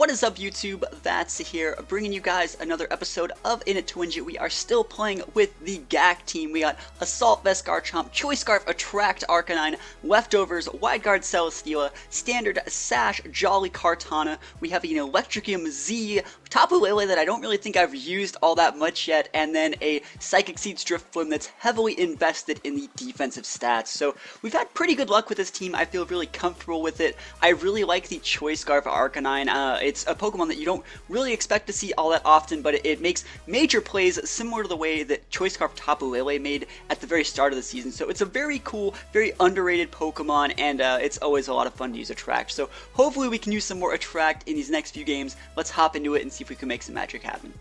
What is up, YouTube? That's here, bringing you guys another episode of In It to Win It. We are still playing with the GAC team. We got Assault Vest Garchomp, Choice Scarf, Attract Arcanine, Leftovers, Wide Guard Celesteela, Standard Sash, Jolly Kartana. We have an Electricium Z, Tapu Lele that I don't really think I've used all that much yet, and then a Psychic Seeds Drifblim that's heavily invested in the defensive stats. So we've had pretty good luck with this team. I feel really comfortable with it. I really like the Choice Scarf Arcanine. It's a Pokemon that you don't really expect to see all that often, but it makes major plays similar to the way that Choice Scarf Tapu Lele made at the very start of the season. So it's a very cool, very underrated Pokemon, and it's always a lot of fun to use Attract. So hopefully we can use some more Attract in these next few games. Let's hop into it and see if we can make some magic happen.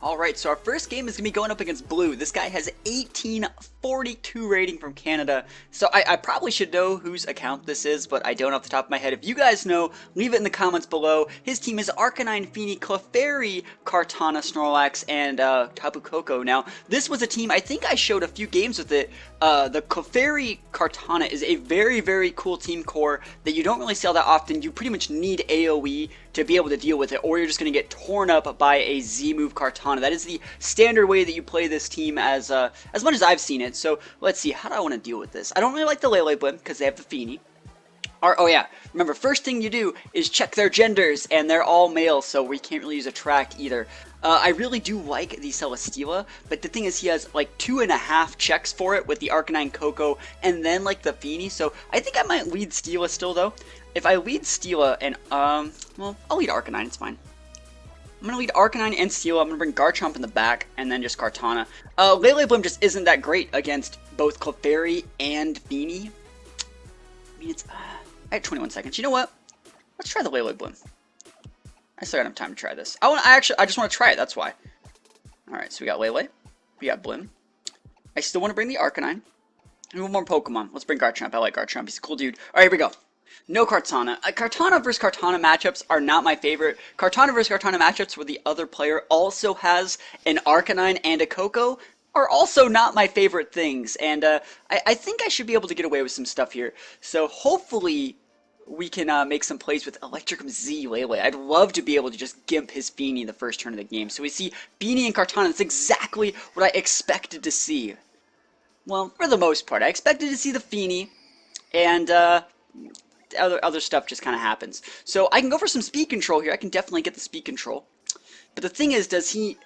Alright, so our first game is going to be going up against Blue. This guy has 1842 rating from Canada, so I probably should know whose account this is, but I don't off the top of my head. If you guys know, leave it in the comments below. His team is Arcanine, Feeny, Clefairy, Kartana, Snorlax, and Tapu Koko. Now, this was a team, I think I showed a few games with it. The Clefairy Kartana is a very, very cool team core that you don't really see all that often. You pretty much need AoE to be able to deal with it, or you're just going to get torn up by a Z-move Kartana. That is the standard way that you play this team as much as I've seen it. So let's see, how do I want to deal with this? I don't really like the Lele Blim because they have the Feeny. Oh yeah, remember, first thing you do is check their genders, and they're all male, so we can't really use Attract either. I really do like the Celesteela, but the thing is he has like 2.5 checks for it with the Arcanine Koko and then like the Feeny, so I think I might lead Steela still though. If I lead Steela and, well, I'll lead Arcanine, it's fine. I'm going to lead Arcanine and Steela. I'm going to bring Garchomp in the back, and then just Kartana. Lele Blim just isn't that great against both Clefairy and Feeny. I mean, it's... I had 21 seconds. You know what? Let's try the Lele Blim. I still got enough time to try this. I just want to try it, that's why. Alright, so we got Lele. We got Blim. I still want to bring the Arcanine. And one more Pokemon. Let's bring Garchomp. I like Garchomp. He's a cool dude. Alright, here we go. No Kartana. Kartana versus Kartana matchups are not my favorite. Kartana versus Kartana matchups where the other player also has an Arcanine and a Koko are also not my favorite things. And I think I should be able to get away with some stuff here. So hopefully we can make some plays with Electricium Z Lele. I'd love to be able to just gimp his Feeny the first turn of the game. So we see Feeny and Kartana. That's exactly what I expected to see. Well, for the most part. I expected to see the Feeny, and other stuff just kind of happens. So I can go for some speed control here. I can definitely get the speed control. But the thing is, does he...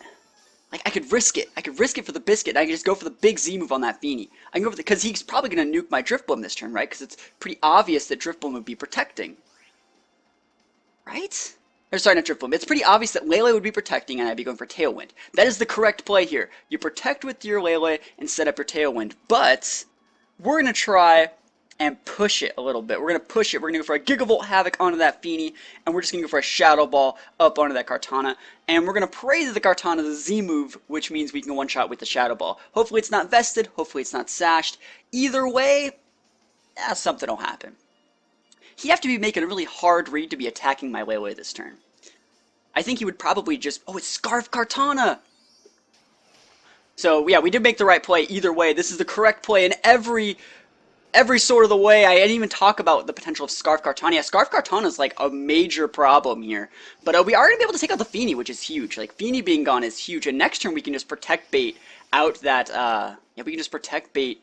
Like, I could risk it. I could risk it for the biscuit. I could just go for the big Z move on that Feeny. I can go for the... Because he's probably going to nuke my Drifblim this turn, right? Because it's pretty obvious that Drifblim would be protecting. Right? Or sorry, not Drifblim. It's pretty obvious that Lele would be protecting and I'd be going for Tailwind. That is the correct play here. You protect with your Lele and set up your Tailwind. But we're going to try and push it a little bit. We're going to push it. We're going to go for a Gigavolt Havoc onto that Feeny, and we're just going to go for a Shadow Ball up onto that Kartana, and we're going to pray to the Kartana the Z move, which means we can one-shot with the Shadow Ball. Hopefully it's not vested, hopefully it's not sashed. Either way, something will happen. He'd have to be making a really hard read to be attacking my Lele this turn. I think he would probably just... Oh, it's Scarf Kartana! So, yeah, we did make the right play either way. This is the correct play in every sort of the way. I didn't even talk about the potential of Scarf Kartana. Yeah, Scarf Kartana is like a major problem here. But we are going to be able to take out the Feeny, which is huge. Like, Feeny being gone is huge. And next turn we can just Protect Bait out that, yeah, we can just Protect Bait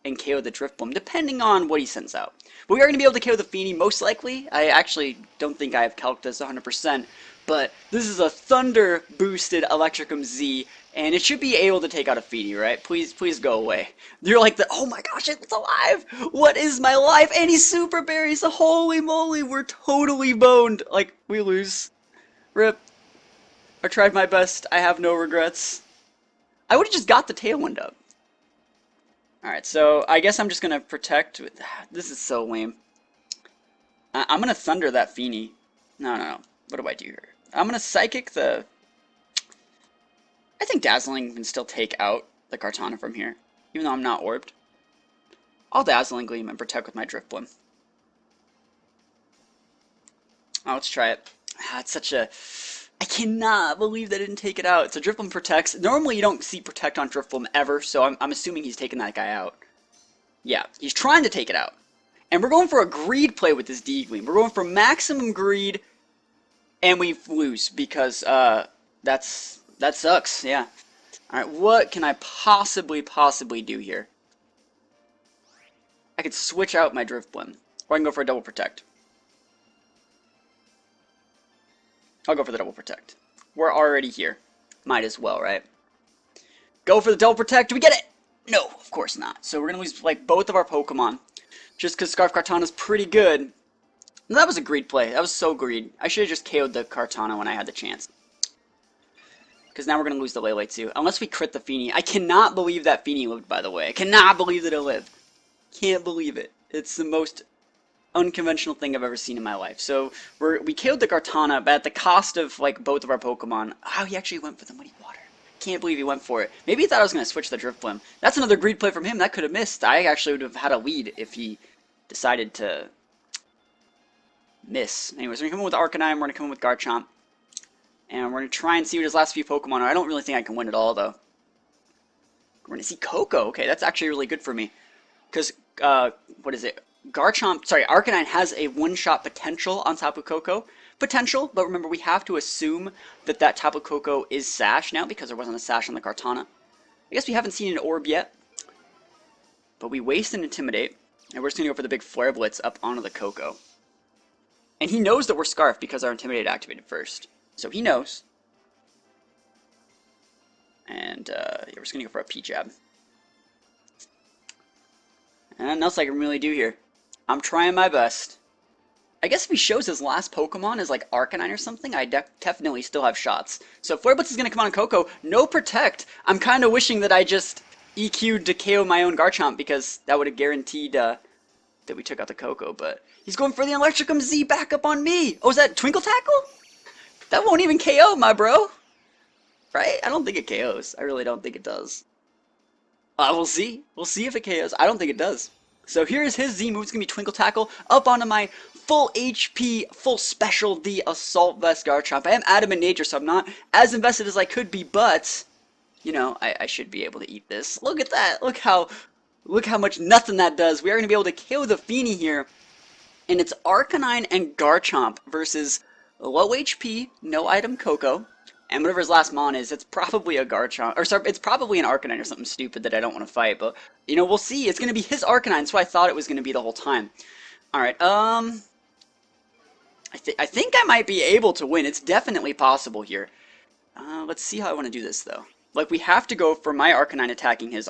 and KO the Drifblim, depending on what he sends out. But we are going to be able to KO the Feeny, most likely. I actually don't think I have calced this 100%. But this is a Thunder-boosted Electricium Z, and it should be able to take out a Feeny, right? Please go away. You're like, oh my gosh, it's alive! What is my life? And he's Super Berries! Holy moly, we're totally boned! Like, we lose. RIP. I tried my best. I have no regrets. I would have just got the Tailwind up. Alright, so I guess I'm just going to protect with... This is so lame. I'm going to Thunder that Feeny. No. What do I do here? I'm going to Psychic the... I think Dazzling can still take out the Kartana from here, even though I'm not orbed. I'll Dazzling Gleam and protect with my Drifblim. Oh, let's try it. It's such a... I cannot believe they didn't take it out. So Drifblim protects. Normally you don't see protect on Drifblim ever, so I'm assuming he's taking that guy out. Yeah, he's trying to take it out. And we're going for a greed play with this D-Gleam. We're going for maximum greed And we lose because that sucks. Yeah. All right. What can I possibly do here? I could switch out my Drifblim, or I can go for a double protect. I'll go for the double protect. We're already here. Might as well, right? Go for the double protect. Do we get it? No, of course not. So we're gonna lose like both of our Pokemon, just because Scarf Kartana is pretty good. That was a greed play. That was so greed. I should have just KO'd the Kartana when I had the chance. Because now we're going to lose the Lele too. Unless we crit the Feeny. I cannot believe that Feeny lived, by the way. I cannot believe that it lived. Can't believe it. It's the most unconventional thing I've ever seen in my life. So we KO'd the Kartana, but at the cost of like both of our Pokemon. Oh, he actually went for the Muddy Water. Can't believe he went for it. Maybe he thought I was going to switch the Drifblim. That's another greed play from him. That could have missed. I actually would have had a lead if he decided to miss. Anyways, we're going to come in with Arcanine. We're going to come in with Garchomp. And we're going to try and see what his last few Pokemon are. I don't really think I can win at all, though. We're going to see Koko. Okay, that's actually really good for me. Because, what is it? Arcanine has a one-shot potential on Tapu Koko. Potential, but remember, we have to assume that that Tapu Koko is Sash now, because there wasn't a Sash on the Kartana. I guess we haven't seen an Orb yet. But we waste and Intimidate. And we're just going to go for the big Flare Blitz up onto the Koko. And he knows that we're Scarf because our Intimidate activated first. So he knows. And yeah, we're just going to go for a P-Jab. And nothing else I can really do here. I'm trying my best. I guess if he shows his last Pokemon as like Arcanine or something, I definitely still have shots. So Flare Blitz is going to come on Koko. No Protect. I'm kind of wishing that I just EQ'd to KO my own Garchomp because that would have guaranteed that we took out the Koko. But he's going for the Electricum Z back up on me. Oh, is that Twinkle Tackle? That won't even KO, my bro. Right? I don't think it KOs. I really don't think it does. We'll see. We'll see if it KOs. I don't think it does. So here's his Z move. It's going to be Twinkle Tackle up onto my full HP, full specialty Assault Vest Garchomp. I am adamant nature, so I'm not as invested as I could be, but, you know, I should be able to eat this. Look at that. Look how much nothing that does. We are going to be able to KO the Feeny here. And it's Arcanine and Garchomp versus low HP, no item Koko, and whatever his last mon is, it's probably a Garchomp, or sorry, it's probably an Arcanine or something stupid that I don't want to fight, but, you know, we'll see. It's going to be his Arcanine, that's what I thought it was going to be the whole time. Alright, I think I might be able to win. It's definitely possible here. Let's see how I want to do this, though. Like, we have to go for my Arcanine attacking his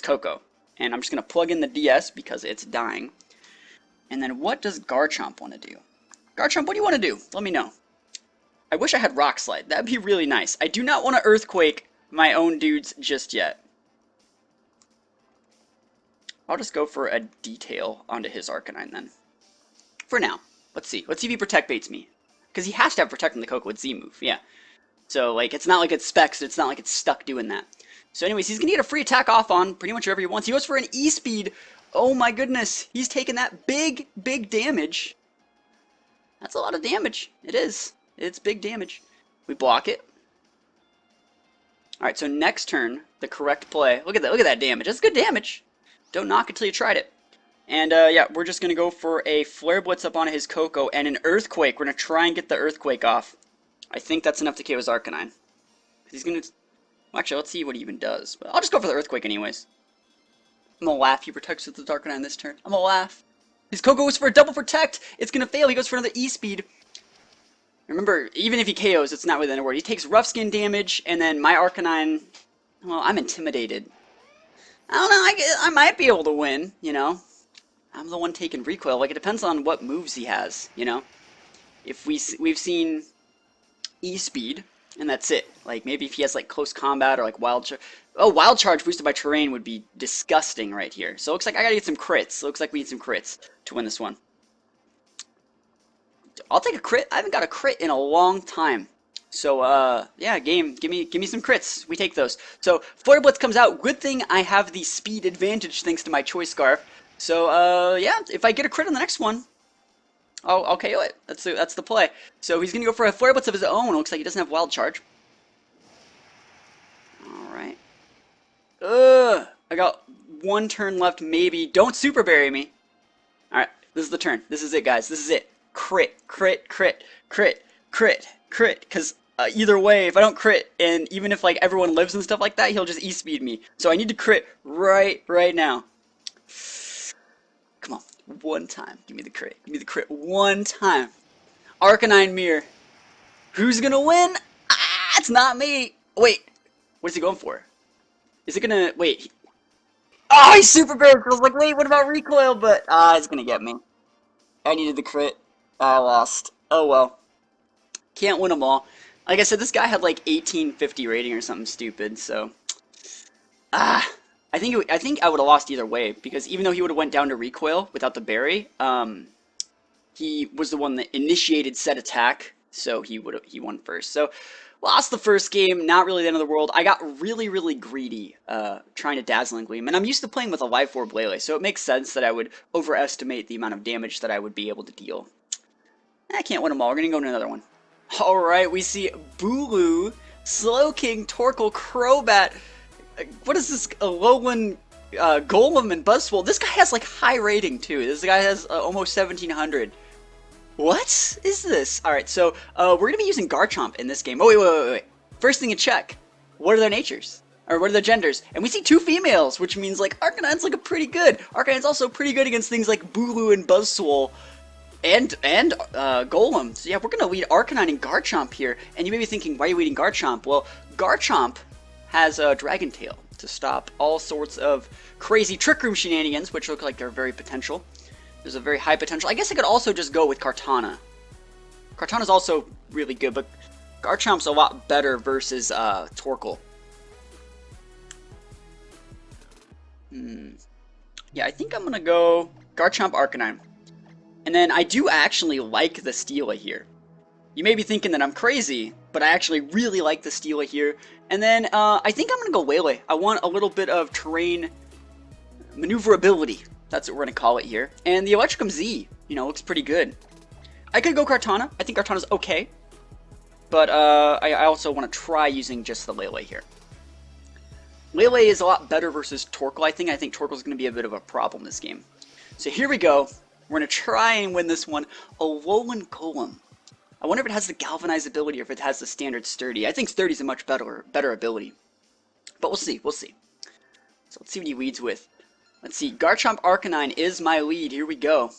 Koko, and I'm just going to plug in the DS because it's dying. And then what does Garchomp want to do? Garchomp, what do you want to do? Let me know. I wish I had Rock Slide. That'd be really nice. I do not want to Earthquake my own dudes just yet. I'll just go for a Detail onto his Arcanine then. For now. Let's see. Let's see if he Protect Baits me. Because he has to have Protect on the Koko with Z move. Yeah. So, like, it's not like it's Specs. It's not like it's stuck doing that. So, anyways, he's going to get a free attack off on pretty much whatever he wants. He goes for an E-Speed. Oh, my goodness. He's taking that big damage. That's a lot of damage. It is. It's big damage. We block it. Alright, so next turn, the correct play. Look at that damage. That's good damage. Don't knock it till you tried it. And yeah, we're just going to go for a Flare Blitz up on his Koko and an Earthquake. We're going to try and get the Earthquake off. I think that's enough to KO his Arcanine. He's going to... Well, actually, let's see what he even does. But I'll just go for the Earthquake anyways. I'm going to laugh. He protects with the Arcanine this turn. I'm going to laugh. His Koko goes for a double protect. It's going to fail. He goes for another E-Speed. Remember, even if he KOs, it's not within a word. He takes rough skin damage, and then my Arcanine... Well, I'm intimidated. I don't know. I might be able to win, you know. I'm the one taking recoil. Like, it depends on what moves he has, you know. If we've seen E-Speed, and that's it. Like, maybe if he has, like, Close Combat or, like, Wild Charge... Oh, Wild Charge boosted by Terrain would be disgusting right here. So it looks like I gotta get some crits. It looks like we need some crits to win this one. I'll take a crit. I haven't got a crit in a long time. So, yeah, game, give me some crits. We take those. So, Flare Blitz comes out. Good thing I have the speed advantage thanks to my Choice Scarf. So, yeah, if I get a crit on the next one, I'll KO it. That's the play. So, he's gonna go for a Flare Blitz of his own. It looks like he doesn't have Wild Charge. Alright. I got one turn left, maybe. Don't Super Berry me. Alright, this is the turn. This is it, guys. This is it. crit, crit, crit, crit, crit, crit, because either way, if I don't crit, and even if like everyone lives and stuff like that, he'll just e-speed me. So I need to crit right now. Come on, one time. Give me the crit. Give me the crit one time. Arcanine Mirror. Who's gonna win? Ah, it's not me. Wait, what is he going for? Is it gonna wait? Oh, he's super big. I was like, wait, what about recoil? But it's gonna get me. I needed the crit. I lost. Oh well. Can't win them all. Like I said, this guy had like 1850 rating or something stupid. So I think I would have lost either way because even though he would have went down to recoil without the berry, he was the one that initiated said attack, so he won first. So lost the first game, not really the end of the world. I got really greedy trying to Dazzling Gleam, and I'm used to playing with a Life Orb Lele, so it makes sense that I would overestimate the amount of damage that I would be able to deal. I can't win them all. We're gonna go to another one. All right, we see Bulu, Slowking, Torkoal, Crobat. What is this? Alolan Golem and Buzzwole. This guy has like high rating too. This guy has almost 1700. What is this? All right, so we're gonna be using Garchomp in this game. Oh wait. First thing to check: what are their natures, or what are their genders? And we see two females, which means like Arcanine's like a pretty good. Arcanine's also pretty good against things like Bulu and Buzzwole. And Golem. So yeah, we're gonna lead Arcanine and Garchomp here. And you may be thinking, why are you leading Garchomp? Well, Garchomp has a Dragon Tail to stop all sorts of crazy Trick Room shenanigans, which look like they're very potential. There's a very high potential. I guess I could also just go with Kartana. Kartana's also really good, but Garchomp's a lot better versus Torkoal. Yeah, I think I'm gonna go Garchomp Arcanine. And then I do actually like the Steela here. You may be thinking that I'm crazy, but I actually really like the Steela here. And then I think I'm going to go Lele. I want a little bit of terrain maneuverability. That's what we're going to call it here. And the Electrikum Z, you know, looks pretty good. I could go Kartana. I think Kartana's okay. But I also want to try using just the Lele here. Lele is a lot better versus Torkoal, I think. I think Torkoal's going to be a bit of a problem this game. So here we go. We're going to try and win this one. Alolan Golem. I wonder if it has the Galvanize ability or if it has the standard Sturdy. I think Sturdy is a much better ability. But we'll see. We'll see. So let's see what he leads with. Let's see. Garchomp Arcanine is my lead. Here we go.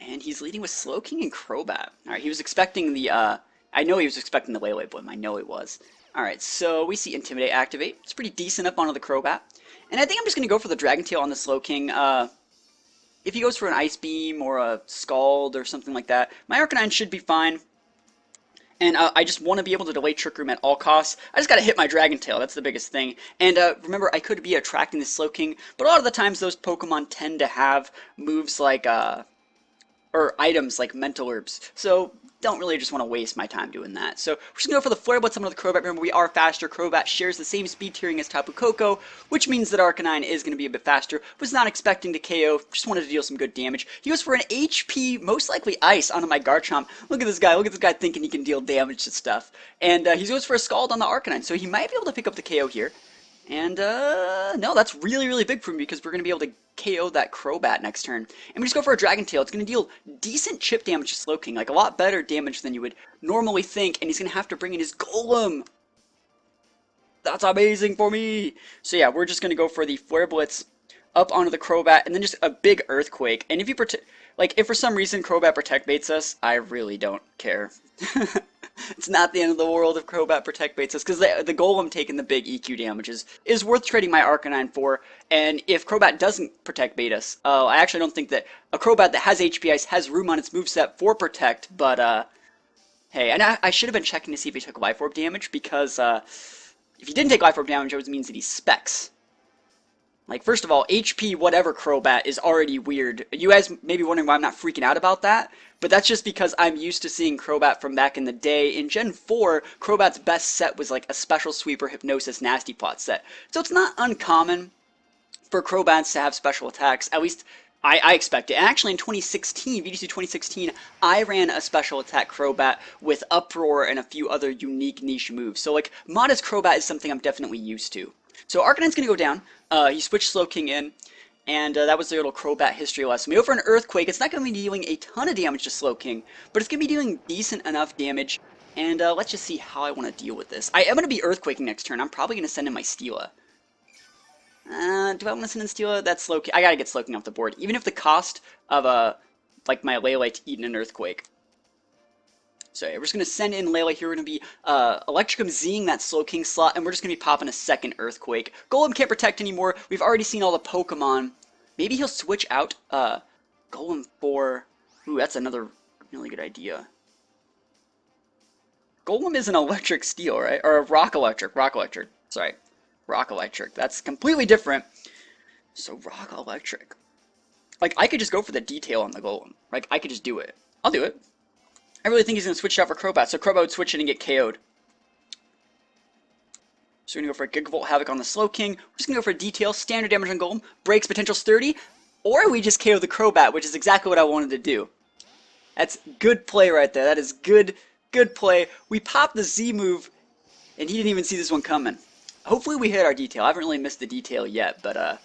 And he's leading with Slowking and Crobat. Alright, he was expecting the... I know he was expecting the Lele Bloom. I know he was. Alright, so we see Intimidate activate. It's pretty decent up onto the Crobat. And I think I'm just going to go for the Dragon Tail on the Slowking. If he goes for an Ice Beam or a Scald or something like that, my Arcanine should be fine. And I just want to be able to delay Trick Room at all costs. I just got to hit my Dragon Tail. That's the biggest thing. And remember, I could be attracting the Slowking, but a lot of the times those Pokemon tend to have moves like, or items like Mental Herbs. So don't really just want to waste my time doing that. So we're just going to go for the Flare Blitz on the Crobat. Remember, we are faster. Crobat shares the same speed tiering as Tapu Koko, which means that Arcanine is going to be a bit faster. Was not expecting to KO, just wanted to deal some good damage. He goes for an HP, most likely Ice, onto my Garchomp. Look at this guy thinking he can deal damage to stuff. And he goes for a Scald on the Arcanine, so he might be able to pick up the KO here. And no, that's really big for me because we're going to be able to KO that Crobat next turn. And we just go for a Dragon Tail. It's going to deal decent chip damage to Slowking, like a lot better damage than you would normally think, and he's going to have to bring in his Golem. That's amazing for me. So yeah, we're just going to go for the Flare Blitz up onto the Crobat, and then just a big Earthquake. And if you if for some reason Crobat Protect Baits us, I really don't care. It's not the end of the world if Crobat Protect Baits us, because the Golem taking the big EQ damages is worth trading my Arcanine for, and if Crobat doesn't Protect Bait us, I actually don't think that a Crobat that has HP Ice has room on its moveset for Protect, but, hey, and I should have been checking to see if he took Life Orb damage, because, if he didn't take Life Orb damage, it means that he Specs. Like, first of all, HP whatever Crobat is already weird. You guys may be wondering why I'm not freaking out about that, but that's just because I'm used to seeing Crobat from back in the day. In Gen 4, Crobat's best set was like a Special Sweeper Hypnosis Nasty Plot set. So it's not uncommon for Crobats to have special attacks, at least I expect it. And actually in 2016, VGC 2016, I ran a special attack Crobat with Uproar and a few other unique niche moves. So like, modest Crobat is something I'm definitely used to. So Arcanine's going to go down. He switched Slowking in. And that was their little Crobat history lesson. We go for an Earthquake. It's not going to be dealing a ton of damage to Slowking, but it's going to be doing decent enough damage. And let's just see how I want to deal with this. I am going to be Earthquaking next turn. I'm probably going to send in my Steela. Do I want to send in Steela? That's Slowking. I got to get Slowking off the board, even if the cost of like my Lele to eat an Earthquake. So yeah, we're just going to send in Lele here. We're going to be Electricum Zing that Slowking slot, and we're just going to be popping a second Earthquake. Golem can't protect anymore. We've already seen all the Pokemon. Maybe he'll switch out Golem for... Ooh, that's another really good idea. Golem is an Electric Steel, right? Or a Rock Electric. Rock Electric. Sorry. Rock Electric. That's completely different. So Rock Electric. Like, I could just go for the detail on the Golem. Like, I could just do it. I'll do it. I really think he's going to switch it out for Crobat, so Crobat would switch in and get KO'd. So we're going to go for a Gigavolt Havoc on the Slowking. We're just going to go for a Detail, standard damage on Golem, breaks, potential sturdy, or we just KO the Crobat, which is exactly what I wanted to do. That's good play right there. That is good play. We popped the Z move, and he didn't even see this one coming. Hopefully we hit our Detail. I haven't really missed the Detail yet, but,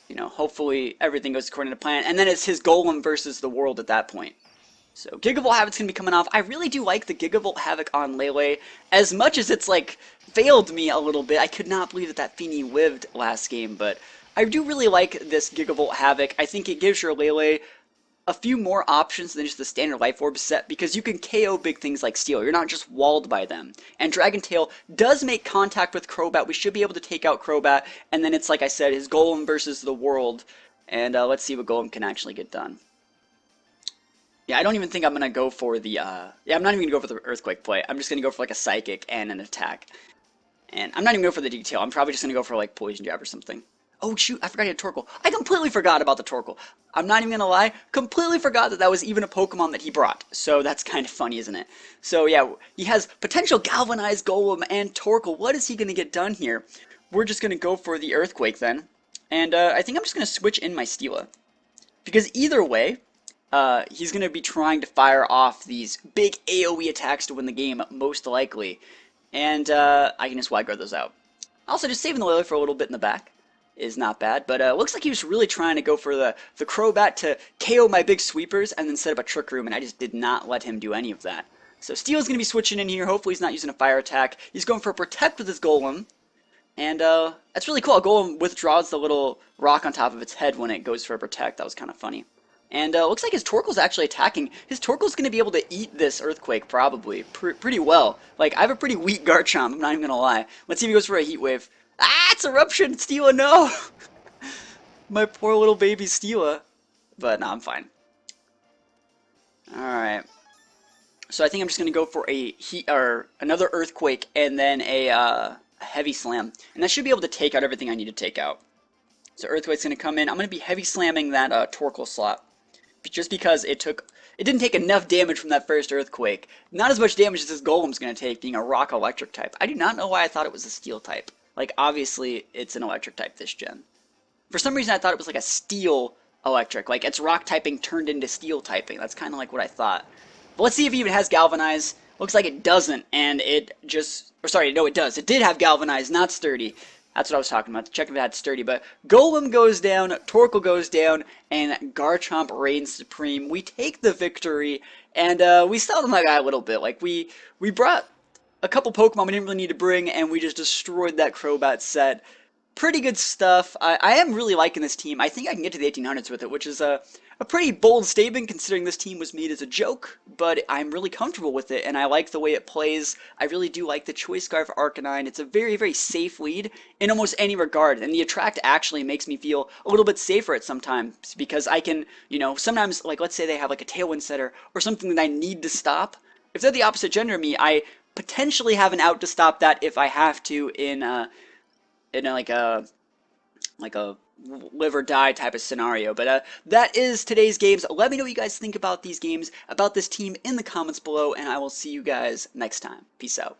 you know, hopefully everything goes according to plan. And then it's his Golem versus the world at that point. So Gigavolt Havoc's going to be coming off. I really do like the Gigavolt Havoc on Lele. As much as it's, like, failed me a little bit. I could not believe that Feeny lived last game, but I do really like this Gigavolt Havoc. I think it gives your Lele a few more options than just the standard Life Orb set, because you can KO big things like Steel. You're not just walled by them. And Dragon Tail does make contact with Crobat. We should be able to take out Crobat, and then it's, like I said, his Golem versus the world. And let's see what Golem can actually get done. Yeah, I don't even think I'm going to go for the, yeah, I'm not even going to go for the Earthquake play. I'm just going to go for, like, a Psychic and an attack. And I'm not even going to go for the Detail. I'm probably just going to go for, like, Poison Jab or something. Oh, shoot, I forgot he had Torkoal. I completely forgot about the Torkoal. I'm not even going to lie. Completely forgot that that was even a Pokemon that he brought. So that's kind of funny, isn't it? So, yeah, he has potential Galvanized Golem and Torkoal. What is he going to get done here? We're just going to go for the Earthquake then. And I think I'm just going to switch in my Steela. Because either way... he's going to be trying to fire off these big AoE attacks to win the game, most likely. And I can just wide guard those out. Also, just saving the Lele for a little bit in the back is not bad. But it looks like he was really trying to go for the Crobat to KO my big sweepers and then set up a Trick Room, and I just did not let him do any of that. So Steel's going to be switching in here. Hopefully he's not using a fire attack. He's going for a Protect with his Golem. And that's really cool. A Golem withdraws the little rock on top of its head when it goes for a Protect. That was kind of funny. And looks like his Torkoal's actually attacking. His Torkoal's going to be able to eat this Earthquake, probably. Pretty well. Like, I have a pretty weak Garchomp, I'm not even going to lie. Let's see if he goes for a Heat Wave. Ah, it's Eruption! Steela, no! My poor little baby Steela. But, no, I'm fine. Alright. So I think I'm just going to go for a another Earthquake and then a Heavy Slam. And that should be able to take out everything I need to take out. So Earthquake's going to come in. I'm going to be Heavy Slamming that Torkoal slot. Just because it didn't take enough damage from that first Earthquake. Not as much damage as this Golem's going to take, being a Rock Electric type. I do not know why I thought it was a Steel type. Like, obviously, it's an Electric type this gen. For some reason, I thought it was like a Steel Electric. Like, it's Rock typing turned into Steel typing. That's kind of like what I thought. But let's see if it even has Galvanize. Looks like it doesn't, and it just... Or sorry, no, it does. It did have Galvanize, not Sturdy. That's what I was talking about. Check if it had Sturdy. But Golem goes down, Torkoal goes down, and Garchomp reigns supreme. We take the victory, and we stalled on that guy a little bit. Like, we brought a couple Pokemon we didn't really need to bring, and we just destroyed that Crobat set. Pretty good stuff. I am really liking this team. I think I can get to the 1800s with it, which is a pretty bold statement considering this team was made as a joke, but I'm really comfortable with it, and I like the way it plays. I really do like the Choice Scarf Arcanine. It's a very, very safe lead in almost any regard, and the Attract actually makes me feel a little bit safer at sometimes, because I can, you know, sometimes, like, let's say they have, like, a Tailwind Setter or something that I need to stop. If they're the opposite gender of me, I potentially have an out to stop that if I have to in like a live or die type of scenario. But that is today's games. Let me know what you guys think about these games, about this team in the comments below, and I will see you guys next time. Peace out.